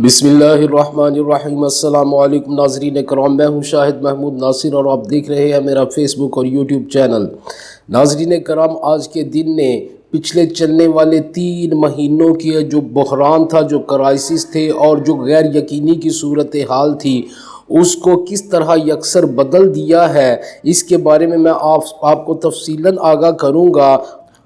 بسم اللہ الرحمن الرحیم۔ السلام علیکم ناظرین کرام، میں ہوں شاہد محمود ناصر اور آپ دیکھ رہے ہیں میرا فیس بک اور یوٹیوب چینل۔ ناظرین کرام، آج کے دن نے پچھلے چلنے والے 3 مہینوں کی جو بحران تھا، جو کرائسس تھے اور جو غیر یقینی کی صورتحال تھی، اس کو کس طرح یکسر بدل دیا ہے، اس کے بارے میں آپ کو تفصیلاً آگاہ کروں گا،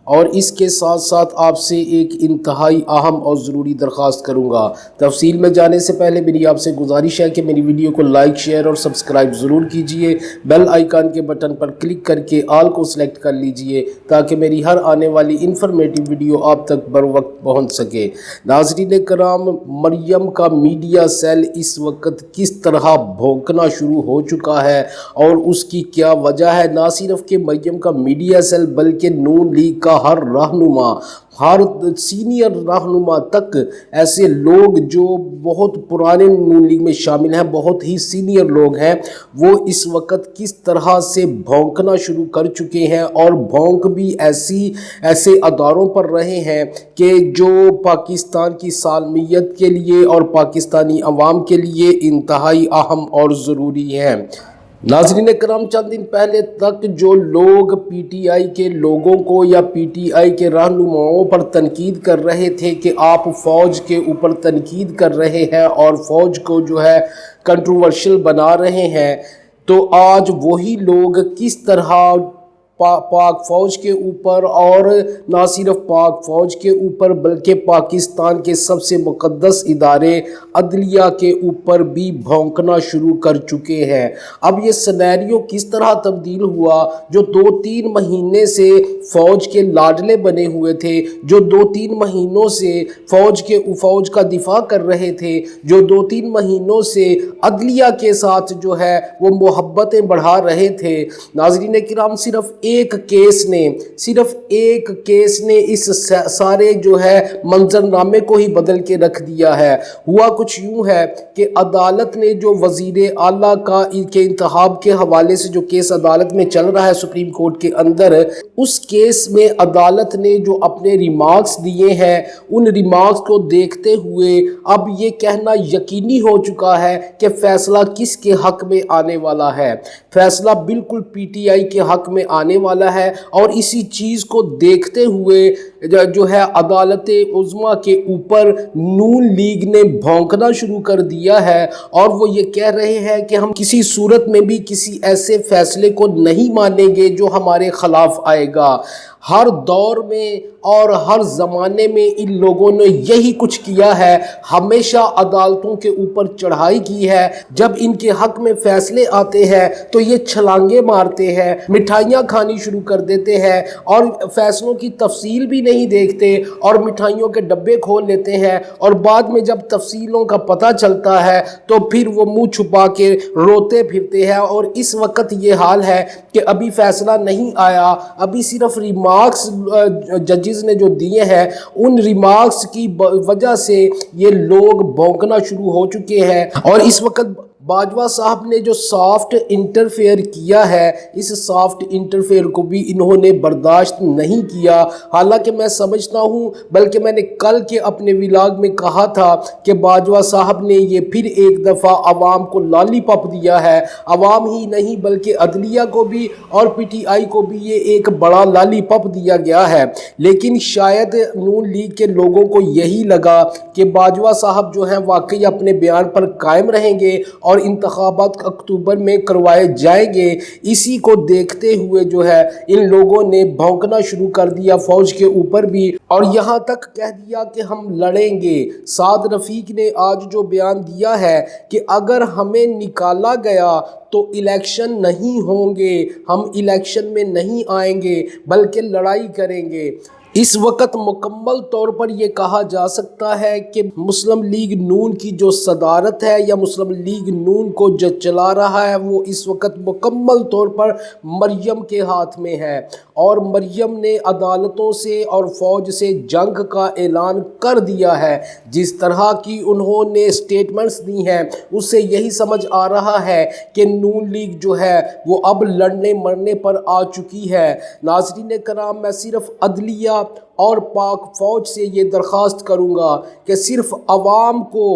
اور اس کے ساتھ ساتھ آپ سے ایک انتہائی اہم اور ضروری درخواست کروں گا۔ تفصیل میں جانے سے پہلے میری آپ سے گزارش ہے کہ میری ویڈیو کو لائک، شیئر اور سبسکرائب ضرور کیجئے۔ بیل آئیکن کے بٹن پر کلک کر کے آل کو سلیکٹ کر لیجئے تاکہ میری ہر آنے والی انفارمیٹو ویڈیو آپ تک بر وقت پہنچ سکے۔ ناظرین کرام، مریم کا میڈیا سیل اس وقت کس طرح بھونکنا شروع ہو چکا ہے اور اس کی کیا وجہ ہے؟ نہ صرف کہ مریم کا میڈیا سیل بلکہ نون لیگ کا ہر رہنما، ہر سینئر رہنما تک، ایسے لوگ جو بہت پرانے نون لیگ میں شامل ہیں، بہت ہی سینئر لوگ ہیں، وہ اس وقت کس طرح سے بھونکنا شروع کر چکے ہیں، اور بھونک بھی ایسے اداروں پر رہے ہیں کہ جو پاکستان کی سالمیت کے لیے اور پاکستانی عوام کے لیے انتہائی اہم اور ضروری ہیں۔ ناظرین کرام، چند دن پہلے تک جو لوگ پی ٹی آئی کے لوگوں کو یا پی ٹی آئی کے رہنماؤں پر تنقید کر رہے تھے کہ آپ فوج کے اوپر تنقید کر رہے ہیں اور فوج کو جو ہے کنٹروورشل بنا رہے ہیں، تو آج وہی لوگ کس طرح پاک فوج کے اوپر، اور نہ صرف پاک فوج کے اوپر بلکہ پاکستان کے سب سے مقدس ادارے عدلیہ کے اوپر بھی بھونکنا شروع کر چکے ہیں۔ اب یہ سینیریو کس طرح تبدیل ہوا؟ جو 2-3 مہینے سے فوج کے لاڈلے بنے ہوئے تھے، جو 2-3 مہینوں سے فوج کا دفاع کر رہے تھے، جو 2-3 مہینوں سے عدلیہ کے ساتھ جو ہے وہ محبتیں بڑھا رہے تھے، ناظرین کرام، صرف ایک کیس نے اس سارے جو ہے منظرنامے کو ہی بدل کے رکھ دیا ہے۔ ہوا کچھ یوں ہے کہ عدالت نے جو وزیر اعلیٰ کے انتخاب کے حوالے سے جو کیس عدالت میں چل رہا ہے سپریم کورٹ کے اندر، اس کیس میں عدالت نے جو اپنے ریمارکس دیے ہیں، ان ریمارکس کو دیکھتے ہوئے اب یہ کہنا یقینی ہو چکا ہے کہ فیصلہ کس کے حق میں آنے والا ہے۔ فیصلہ بالکل پی ٹی آئی کے حق میں آنے والا ہے، اور اسی چیز کو دیکھتے ہوئے جو ہے عدالت عظمیٰ کے اوپر نون لیگ نے بھونکنا شروع کر دیا ہے، اور وہ یہ کہہ رہے ہیں کہ ہم کسی صورت میں بھی کسی ایسے فیصلے کو نہیں مانیں گے جو ہمارے خلاف آئے گا۔ ہر دور میں اور ہر زمانے میں ان لوگوں نے یہی کچھ کیا ہے، ہمیشہ عدالتوں کے اوپر چڑھائی کی ہے۔ جب ان کے حق میں فیصلے آتے ہیں تو یہ چھلانگے مارتے ہیں، مٹھائیاں کھانی شروع کر دیتے ہیں، اور فیصلوں کی تفصیل بھی نہیں دیکھتے اور مٹھائیوں کے ڈبے کھول لیتے ہیں، اور بعد میں جب تفصیلوں کا پتہ چلتا ہے تو پھر وہ منہ چھپا کے روتے پھرتے ہیں۔ اور اس وقت یہ حال ہے کہ ابھی فیصلہ نہیں آیا، ابھی صرف ریمارکس ججز نے جو دیے ہیں، ان ریمارکس کی وجہ سے یہ لوگ بھونکنا شروع ہو چکے ہیں۔ اور اس وقت باجوہ صاحب نے جو سافٹ انٹرفیئر کیا ہے، اس سافٹ انٹرفیئر کو بھی انہوں نے برداشت نہیں کیا۔ حالانکہ میں سمجھتا ہوں، بلکہ میں نے کل کے اپنے ولاگ میں کہا تھا کہ باجوہ صاحب نے یہ پھر ایک دفعہ عوام کو لالی پاپ دیا ہے، عوام ہی نہیں بلکہ عدلیہ کو بھی اور پی ٹی آئی کو بھی یہ ایک بڑا لالی پاپ دیا گیا ہے۔ لیکن شاید نون لیگ کے لوگوں کو یہی لگا کہ باجوہ صاحب جو ہیں واقعی اپنے بیان پر قائم رہیں گے اور انتخابات اکتوبر میں کروائے جائیں گے۔ اسی کو دیکھتے ہوئے جو ہے ان لوگوں نے بھونکنا شروع کر دیا فوج کے اوپر بھی، اور یہاں تک کہہ دیا کہ ہم لڑیں گے۔ سعد رفیق نے آج جو بیان دیا ہے کہ اگر ہمیں نکالا گیا تو الیکشن نہیں ہوں گے، ہم الیکشن میں نہیں آئیں گے بلکہ لڑائی کریں گے۔ اس وقت مکمل طور پر یہ کہا جا سکتا ہے کہ مسلم لیگ نون کی جو صدارت ہے یا مسلم لیگ نون کو جو چلا رہا ہے، وہ اس وقت مکمل طور پر مریم کے ہاتھ میں ہے، اور مریم نے عدالتوں سے اور فوج سے جنگ کا اعلان کر دیا ہے۔ جس طرح کی انہوں نے سٹیٹمنٹس دی ہیں، اس سے یہی سمجھ آ رہا ہے کہ نون لیگ جو ہے وہ اب لڑنے مرنے پر آ چکی ہے۔ ناظرین کرام، میں صرف عدلیہ اور پاک فوج سے یہ درخواست کروں گا کہ صرف عوام کو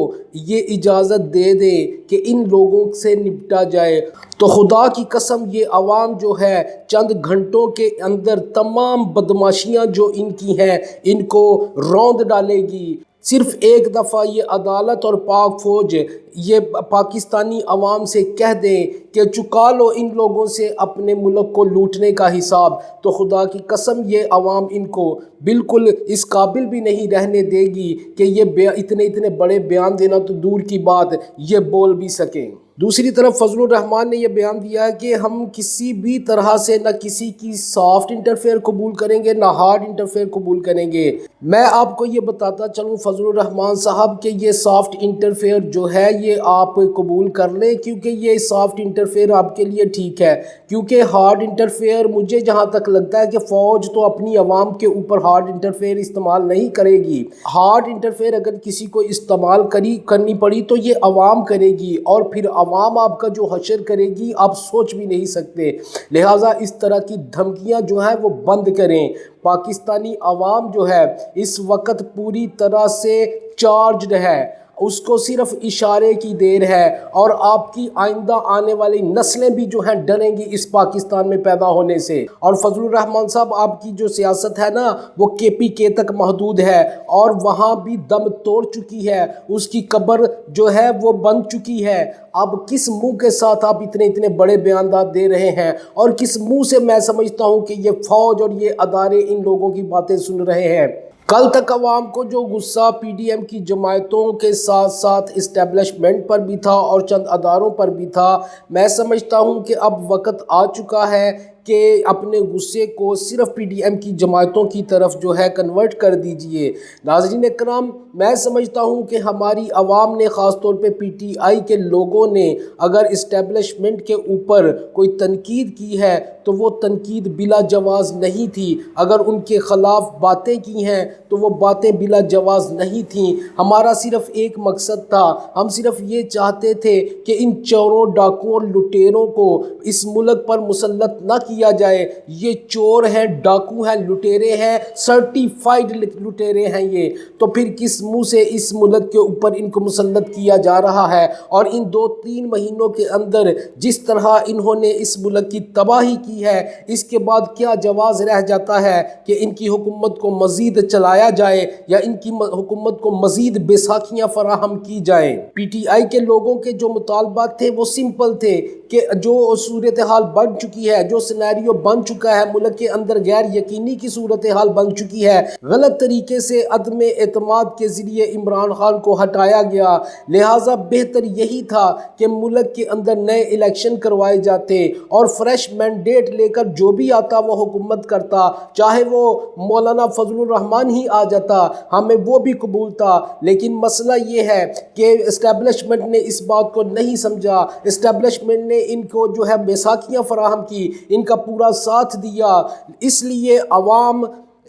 یہ اجازت دے دے کہ ان لوگوں سے نپٹا جائے، تو خدا کی قسم یہ عوام جو ہے چند گھنٹوں کے اندر تمام بدماشیاں جو ان کی ہیں ان کو روند ڈالے گی۔ صرف ایک دفعہ یہ عدالت اور پاک فوج یہ پاکستانی عوام سے کہہ دیں کہ چکا لو ان لوگوں سے اپنے ملک کو لوٹنے کا حساب، تو خدا کی قسم یہ عوام ان کو بالکل اس قابل بھی نہیں رہنے دے گی کہ یہ اتنے بڑے بیان دینا تو دور کی بات یہ بول بھی سکیں۔ دوسری طرف فضل الرحمان نے یہ بیان دیا ہے کہ ہم کسی بھی طرح سے نہ کسی کی سافٹ انٹرفیئر قبول کریں گے نہ ہارڈ انٹرفیئر قبول کریں گے۔ میں آپ کو یہ بتاتا چلوں فضل الرحمان صاحب کہ یہ سافٹ انٹرفیئر جو ہے یہ آپ قبول کر لیں، کیونکہ یہ سافٹ انٹرفیئر آپ کے لیے ٹھیک ہے، کیونکہ ہارڈ انٹرفیئر مجھے جہاں تک لگتا ہے کہ فوج تو اپنی عوام کے اوپر ہارڈ انٹرفیئر استعمال نہیں کرے گی۔ ہارڈ انٹرفیئر اگر کسی کو استعمال کرنی پڑی تو یہ عوام کرے گی، اور پھر عوام آپ کا جو حشر کرے گی آپ سوچ بھی نہیں سکتے۔ لہٰذا اس طرح کی دھمکیاں جو ہیں وہ بند کریں۔ پاکستانی عوام جو ہے اس وقت پوری طرح سے چارجڈ ہے، اس کو صرف اشارے کی دیر ہے، اور آپ کی آئندہ آنے والی نسلیں بھی جو ہیں ڈریں گی اس پاکستان میں پیدا ہونے سے۔ اور فضل الرحمان صاحب آپ کی جو سیاست ہے نا وہ KPK تک محدود ہے، اور وہاں بھی دم توڑ چکی ہے، اس کی قبر جو ہے وہ بن چکی ہے۔ اب کس منہ کے ساتھ آپ اتنے بڑے بیانات دے رہے ہیں، اور کس منہ سے میں سمجھتا ہوں کہ یہ فوج اور یہ ادارے ان لوگوں کی باتیں سن رہے ہیں۔ کل تک عوام کو جو غصہ PDM کی جماعتوں کے ساتھ ساتھ اسٹیبلشمنٹ پر بھی تھا اور چند اداروں پر بھی تھا، میں سمجھتا ہوں کہ اب وقت آ چکا ہے کہ اپنے غصے کو صرف PDM کی جماعتوں کی طرف جو ہے کنورٹ کر دیجئے۔ ناظرین اکرام، میں سمجھتا ہوں کہ ہماری عوام نے، خاص طور پہ PTI کے لوگوں نے اگر اسٹیبلشمنٹ کے اوپر کوئی تنقید کی ہے تو وہ تنقید بلا جواز نہیں تھی۔ اگر ان کے خلاف باتیں کی ہیں تو وہ باتیں بلا جواز نہیں تھیں۔ ہمارا صرف ایک مقصد تھا، ہم صرف یہ چاہتے تھے کہ ان چوروں، ڈاکوؤں اور لٹیروں کو اس ملک پر مسلط نہ کیا جائے۔ یہ چور ہیں، ڈاکو ہیں، لٹیرے ہیں، سرٹیفائیڈ لٹیرے ہیں یہ، تو پھر کس منہ سے اس ملک کے اوپر ان کو مسلط کیا جا رہا ہے؟ اور ان 2-3 مہینوں کے اندر جس طرح انہوں نے اس ملک کی تباہی کی ہے، اس کے بعد کیا جواز رہ جاتا ہے کہ ان کی حکومت کو مزید چلایا جائے یا ان کی حکومت کو مزید بیساکھیاں فراہم کی جائیں؟ PTI کے لوگوں کے جو مطالبات تھے وہ سمپل تھے کہ جو صورتحال بن چکی ہے، جو سینیریو بن چکا ہے ملک کے اندر، غیر یقینی کی صورتحال بن چکی ہے، غلط طریقے سے عدم اعتماد کے ذریعے عمران خان کو ہٹایا گیا، لہٰذا بہتر یہی تھا کہ ملک کے اندر نئے الیکشن کروائے جاتے اور فریش مینڈیٹ لے کر جو بھی آتا وہ حکومت کرتا، چاہے وہ مولانا فضل الرحمان ہی آ جاتا، ہمیں وہ بھی قبول تھا۔ لیکن مسئلہ یہ ہے کہ اسٹیبلشمنٹ نے اس بات کو نہیں سمجھا، اسٹیبلشمنٹ نے ان کو جو ہے بیساکھیاں فراہم کی، ان کا پورا ساتھ دیا، اس لیے عوام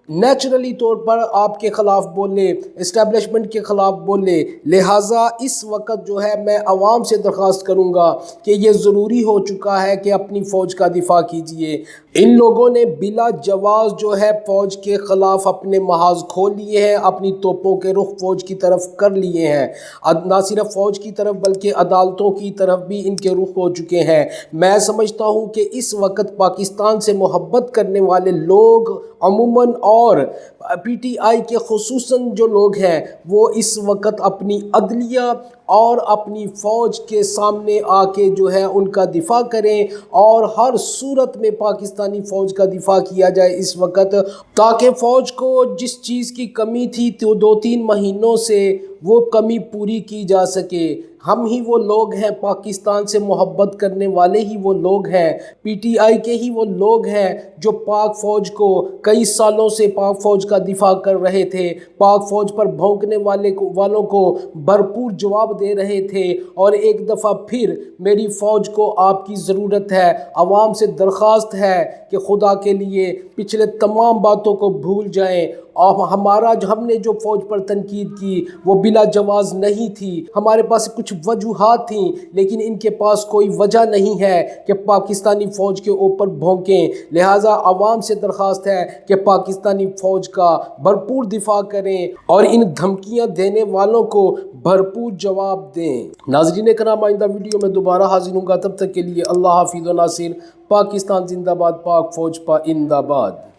نیچرلی طور پر آپ کے خلاف بولے، اسٹیبلشمنٹ کے خلاف بولے۔ لہٰذا اس وقت جو ہے میں عوام سے درخواست کروں گا کہ یہ ضروری ہو چکا ہے کہ اپنی فوج کا دفاع کیجئے۔ ان لوگوں نے بلا جواز جو ہے فوج کے خلاف اپنے محاذ کھول لیے ہیں، اپنی توپوں کے رخ فوج کی طرف کر لیے ہیں، نہ صرف فوج کی طرف بلکہ عدالتوں کی طرف بھی ان کے رخ ہو چکے ہیں۔ میں سمجھتا ہوں کہ اس وقت پاکستان سے محبت کرنے والے لوگ عموماً اور PTI کے خصوصاً جو لوگ ہیں وہ اس وقت اپنی عدلیہ اور اپنی فوج کے سامنے آ کے جو ہے ان کا دفاع کریں، اور ہر صورت میں پاکستانی فوج کا دفاع کیا جائے اس وقت، تاکہ فوج کو جس چیز کی کمی تھی تو 2-3 مہینوں سے وہ کمی پوری کی جا سکے۔ ہم ہی وہ لوگ ہیں، پاکستان سے محبت کرنے والے ہی وہ لوگ ہیں، PTI کے ہی وہ لوگ ہیں جو پاک فوج کو کئی سالوں سے پاک فوج کا دفاع کر رہے تھے، پاک فوج پر بھونکنے والوں کو بھرپور جواب دے رہے تھے۔ اور ایک دفعہ پھر میری فوج کو آپ کی ضرورت ہے، عوام سے درخواست ہے کہ خدا کے لیے پچھلے تمام باتوں کو بھول جائیں ہم نے جو فوج پر تنقید کی وہ بلا جواز نہیں تھی، ہمارے پاس کچھ وجوہات تھیں، لیکن ان کے پاس کوئی وجہ نہیں ہے کہ پاکستانی فوج کے اوپر بھونکیں۔ لہٰذا عوام سے درخواست ہے کہ پاکستانی فوج کا بھرپور دفاع کریں اور ان دھمکیاں دینے والوں کو بھرپور جواب دیں۔ ناظرین کرام، آئندہ ویڈیو میں دوبارہ حاضر ہوں گا، تب تک کے لیے اللہ حافظ و ناصر۔ پاکستان زندہ باد، پاک فوج پائندہ باد۔